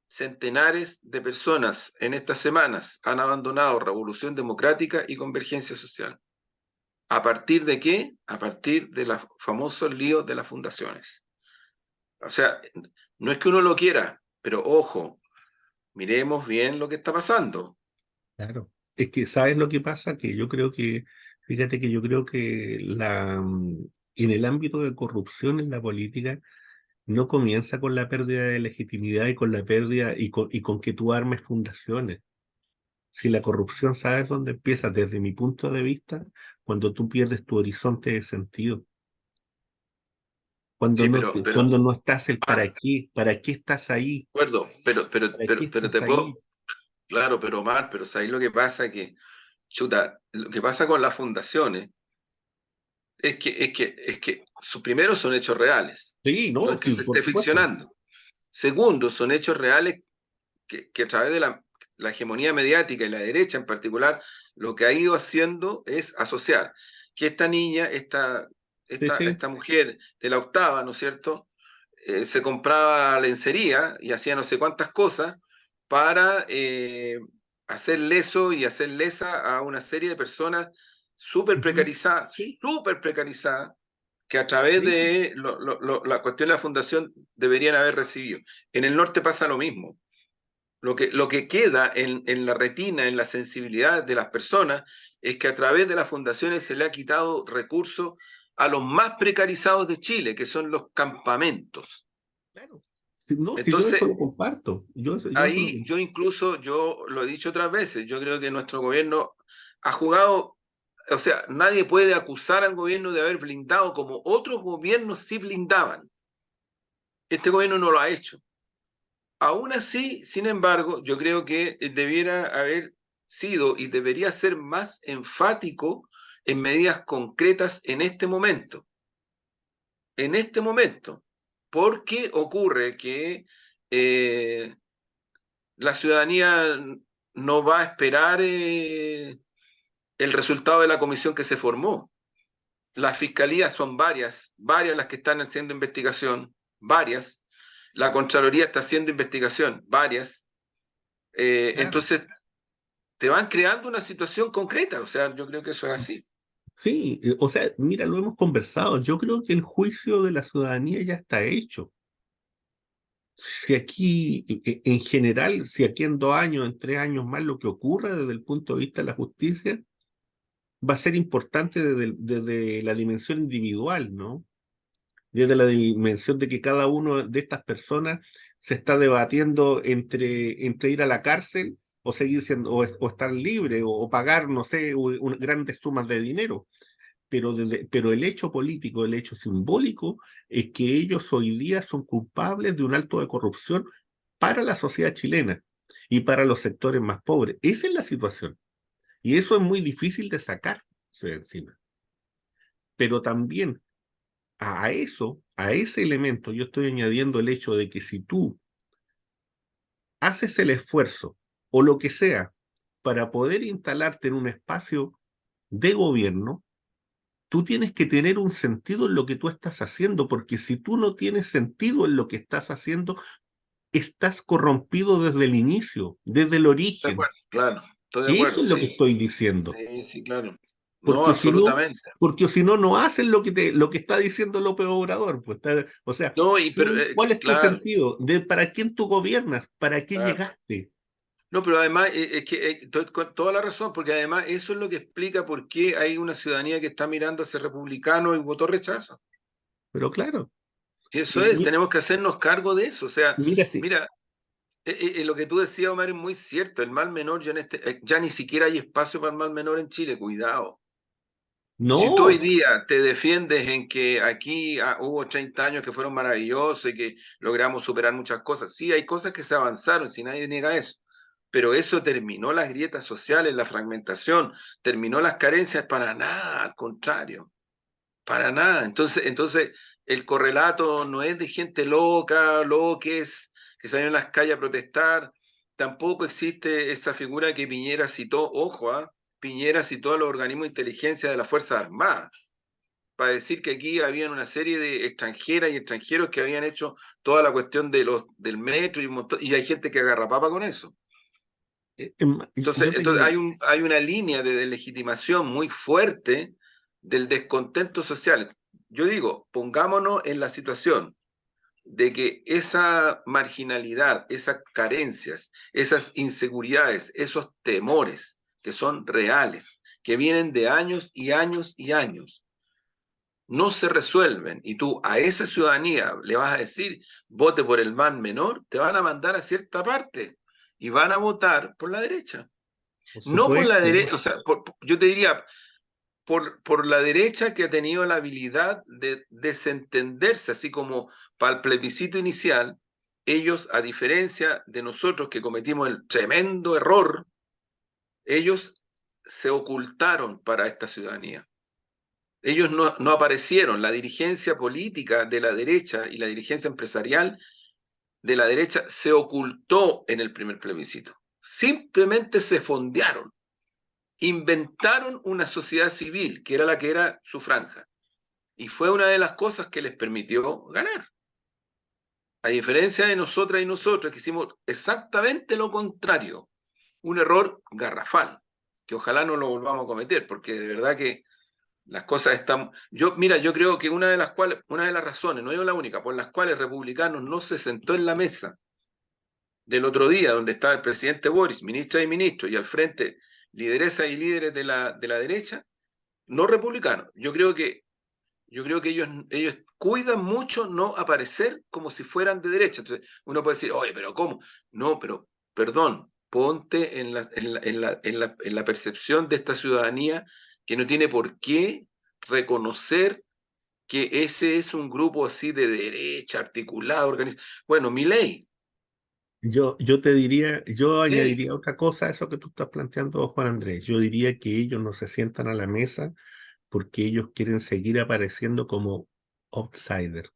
Centenares de personas en estas semanas han abandonado Revolución Democrática y Convergencia Social. ¿A partir de qué? A partir de los famosos líos de las fundaciones. O sea, no es que uno lo quiera, pero ojo, miremos bien lo que está pasando. Claro. Es que, ¿sabes lo que pasa? Que yo creo que, fíjate que yo creo que en el ámbito de corrupción en la política no comienza con la pérdida de legitimidad y con la pérdida y con que tú armes fundaciones. Si la corrupción, ¿sabes dónde empieza? Desde mi punto de vista, cuando tú pierdes tu horizonte de sentido. Sí, Cuando no estás el ah, para qué estás ahí, de acuerdo, para qué pero estás te ahí. puedo, claro, pero Omar, pero ¿sabes lo que pasa? Que, chuta, lo que pasa con las fundaciones es que primero son hechos reales, Sí, no no, es que sí, se por esté supuesto. ficcionando. Segundo, son hechos reales que a través de la hegemonía mediática y la derecha en particular, lo que ha ido haciendo es asociar que esta niña, Sí, sí. esta mujer de la octava, ¿no es cierto? Se compraba lencería y hacía no sé cuántas cosas para hacer leso y hacer lesa a una serie de personas Ujú. Sí, súper precarizadas, que a través sí, de la cuestión de la fundación deberían haber recibido. En el norte pasa lo mismo. Lo que queda en la retina, en la sensibilidad de las personas, es que a través de las fundaciones se le ha quitado recursos a los más precarizados de Chile, que son los campamentos. claro. Sí, no, si yo eso Entonces, lo comparto. Yo eso lo ahí comparto. yo incluso, yo lo he dicho otras veces, yo creo que nuestro gobierno ha jugado, o sea, nadie puede acusar al gobierno de haber blindado como otros gobiernos sí blindaban. Este gobierno no lo ha hecho. Aún así, sin embargo, yo creo que debiera haber sido y debería ser más enfático en medidas concretas en este momento, porque ocurre que eh, la ciudadanía no va a esperar el resultado de la comisión que se formó. Las fiscalías son varias las que están haciendo investigación, varias. La Contraloría está haciendo investigación, varias. Claro. Entonces, te van creando una situación concreta, o sea, yo creo que eso es así. Sí, o sea, mira, lo hemos conversado. Yo creo que el juicio de la ciudadanía ya está hecho. Si aquí, en general, si aquí en 2 años, en 3 años más, lo que ocurra desde el punto de vista de la justicia va a ser importante desde la dimensión individual, ¿no? Desde la dimensión de que cada uno de estas personas se está debatiendo entre ir a la cárcel o seguir siendo, o estar libre, o pagar, no sé, grandes sumas de dinero. Pero el hecho político, el hecho simbólico, es que ellos hoy día son culpables de un acto de corrupción para la sociedad chilena y para los sectores más pobres. Esa es la situación. Y eso es muy difícil de sacarse de encima. Pero también a ese elemento, yo estoy añadiendo el hecho de que si tú haces el esfuerzo o lo que sea para poder instalarte en un espacio de gobierno, tú tienes que tener un sentido en lo que tú estás haciendo, porque si tú no tienes sentido en lo que estás haciendo, estás corrompido desde el inicio, desde el De origen. acuerdo, claro, estoy de Eso acuerdo, es lo que sí, estoy diciendo. sí, sí, claro. No, Porque si no, absolutamente. porque si no, no hacen lo que está diciendo López Obrador. Pues o sea, No, ¿cuál es tu claro, sentido? ¿Para quién tú gobiernas? ¿Para qué claro. llegaste? No, pero además es que con toda la razón, porque además eso es lo que explica por qué hay una ciudadanía que está mirando a ser republicano y votó rechazo. Pero claro, Si eso sí, es, tenemos que hacernos cargo de eso. O sea, mira, sí, mira, lo que tú decías, Omar, es muy cierto. El mal menor ya ni siquiera hay espacio para el mal menor en Chile. Cuidado. Si tú hoy no, día te defiendes en que aquí hubo 30 años que fueron maravillosos y que logramos superar muchas cosas, sí, hay cosas que se avanzaron, si nadie niega eso, pero eso terminó las grietas sociales, la fragmentación, terminó las carencias para nada, al contrario, para nada. Entonces el correlato no es de gente loca, loques, que salieron a las calles a protestar, tampoco existe esa figura que Piñera citó, ojo, Piñera citó a los organismos de inteligencia de las Fuerzas Armadas para decir que aquí habían una serie de extranjeras y extranjeros que habían hecho toda la cuestión del metro y hay gente que agarra papa con eso. yo Entonces tengo, hay una línea de legitimación muy fuerte del descontento social. Yo digo, pongámonos en la situación de que esa marginalidad, esas carencias, esas inseguridades, esos temores que son reales, que vienen de años y años y años, no se resuelven, y tú a esa ciudadanía le vas a decir, vote por el mal menor, te van a mandar a cierta parte y van a votar por la derecha. Por No por la supuesto. derecha, o sea, yo te diría, por la derecha que ha tenido la habilidad de desentenderse, así como para el plebiscito inicial, ellos, a diferencia de nosotros que cometimos el tremendo error, ellos se ocultaron para esta ciudadanía. Ellos no aparecieron, la dirigencia política de la derecha y la dirigencia empresarial de la derecha se ocultó en el primer plebiscito. Simplemente se fondearon, inventaron una sociedad civil, que era la que era su franja. Y fue una de las cosas que les permitió ganar. A diferencia de nosotras y nosotros, que hicimos exactamente lo contrario, un error garrafal, que ojalá no lo volvamos a cometer, porque de verdad que las cosas están... Mira, yo creo que una de las razones, no es la única, por las cuales Republicanos no se sentó en la mesa del otro día, donde estaba el presidente Boris, ministra y ministro, y al frente lideresas y líderes de la derecha, no republicanos. Yo creo que ellos cuidan mucho no aparecer como si fueran de derecha. Entonces, uno puede decir, oye, pero ¿cómo? No, pero, perdón, ponte en la percepción de esta ciudadanía que no tiene por qué reconocer que ese es un grupo así de derecha, articulado, organizado. Bueno, Milei. Yo te diría, yo Milei. añadiría otra cosa a eso que tú estás planteando, Juan Andrés. Yo diría que ellos no se sientan a la mesa porque ellos quieren seguir apareciendo como outsider,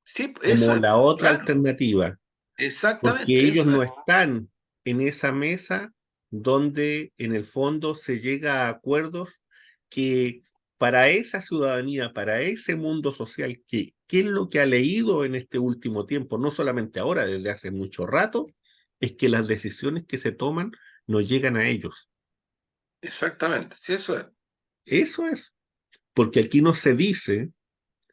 Sí, eso como es, la otra claro, alternativa, porque exactamente, ellos eso no es. están en esa mesa donde en el fondo se llega a acuerdos que para esa ciudadanía, para ese mundo social, ¿qué es lo que ha leído en este último tiempo? No solamente ahora, desde hace mucho rato, es que las decisiones que se toman no llegan a ellos. Exactamente, sí, eso es. Eso es, porque aquí no se dice.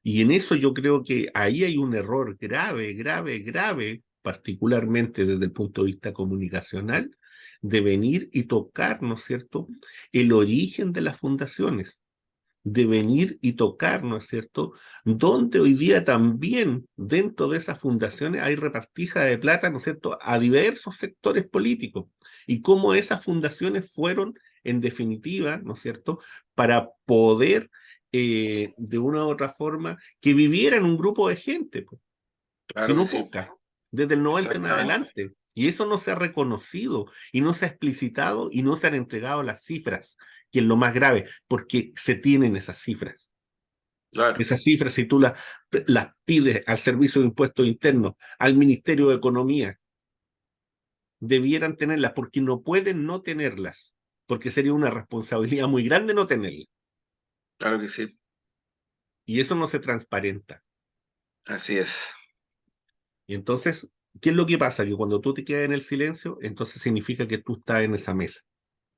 Y en eso yo creo que ahí hay un error grave, grave, grave, particularmente desde el punto de vista comunicacional, de venir y tocar, ¿no es cierto?, el origen de las fundaciones, de venir y tocar, ¿no es cierto?, donde hoy día también dentro de esas fundaciones hay repartija de plata, ¿no es cierto?, a diversos sectores políticos, y cómo esas fundaciones fueron, en definitiva, ¿no es cierto?, para poder de una u otra forma, que vivieran un grupo de gente, pues, Claro que sino sí, poca, desde el 90 en exactamente. adelante. Y eso no se ha reconocido y no se ha explicitado y no se han entregado las cifras, que es lo más grave, porque se tienen esas cifras. Claro, Esas cifras, si tú las pides al Servicio de Impuestos Internos, al Ministerio de Economía, debieran tenerlas, porque no pueden no tenerlas, porque sería una responsabilidad muy grande no tenerlas. claro que sí, Y eso no se transparenta. así es. Y entonces, ¿qué es lo que pasa? Que cuando tú te quedas en el silencio, entonces significa que tú estás en esa mesa.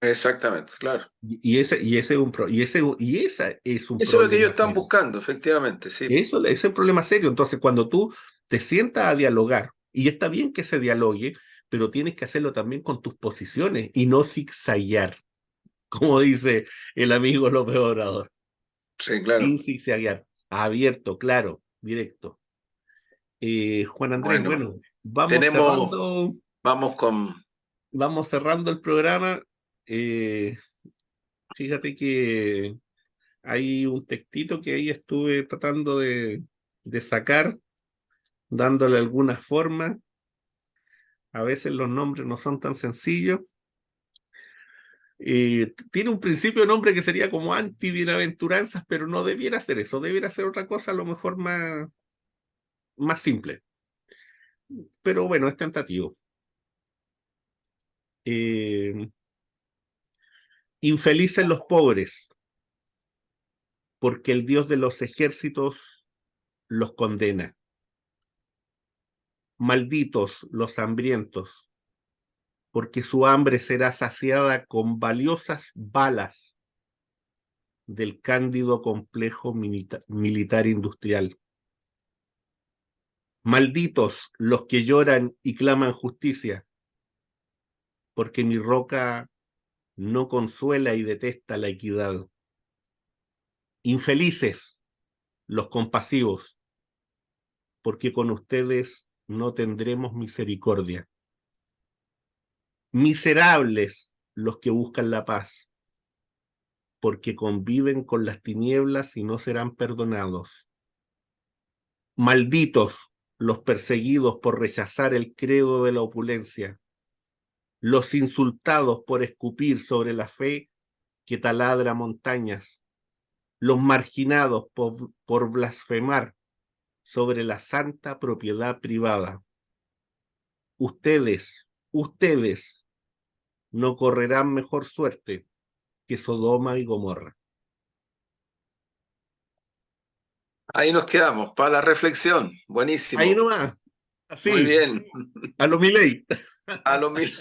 Exactamente, claro. Ese es un Eso es lo que ellos problema están serio. buscando, efectivamente, sí. Eso es el problema serio. Entonces, cuando tú te sientas a dialogar, y está bien que se dialogue, pero tienes que hacerlo también con tus posiciones y no zigzaguear, como dice el amigo López Obrador. Sí, claro. Sin zigzaguear, abierto, claro, directo. Juan Andrés, Bueno, bueno, tenemos, vamos con, vamos cerrando el programa. Eh, Fíjate que hay un textito que ahí estuve tratando de sacar, dándole alguna forma. A veces los nombres no son tan sencillos. Tiene un principio de nombre que sería como anti-bienaventuranzas, pero no debiera ser eso, debiera ser otra cosa, a lo mejor más simple. Pero bueno, es tentativo. Eh, Infelices los pobres, porque el Dios de los ejércitos los condena. Malditos los hambrientos, porque su hambre será saciada con valiosas balas del cándido complejo militar industrial. Malditos los que lloran y claman justicia, porque mi roca no consuela y detesta la equidad. Infelices los compasivos, porque con ustedes no tendremos misericordia. Miserables los que buscan la paz, porque conviven con las tinieblas y no serán perdonados. Malditos los perseguidos por rechazar el credo de la opulencia, los insultados por escupir sobre la fe que taladra montañas, los marginados por blasfemar sobre la santa propiedad privada. Ustedes no correrán mejor suerte que Sodoma y Gomorra. Ahí nos quedamos, para la reflexión. Ahí Buenísimo. nomás, Muy así, bien. a lo Milei. A lo mil.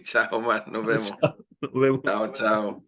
Chao, Omar. Nos vemos. Nos vemos. Chao, chao.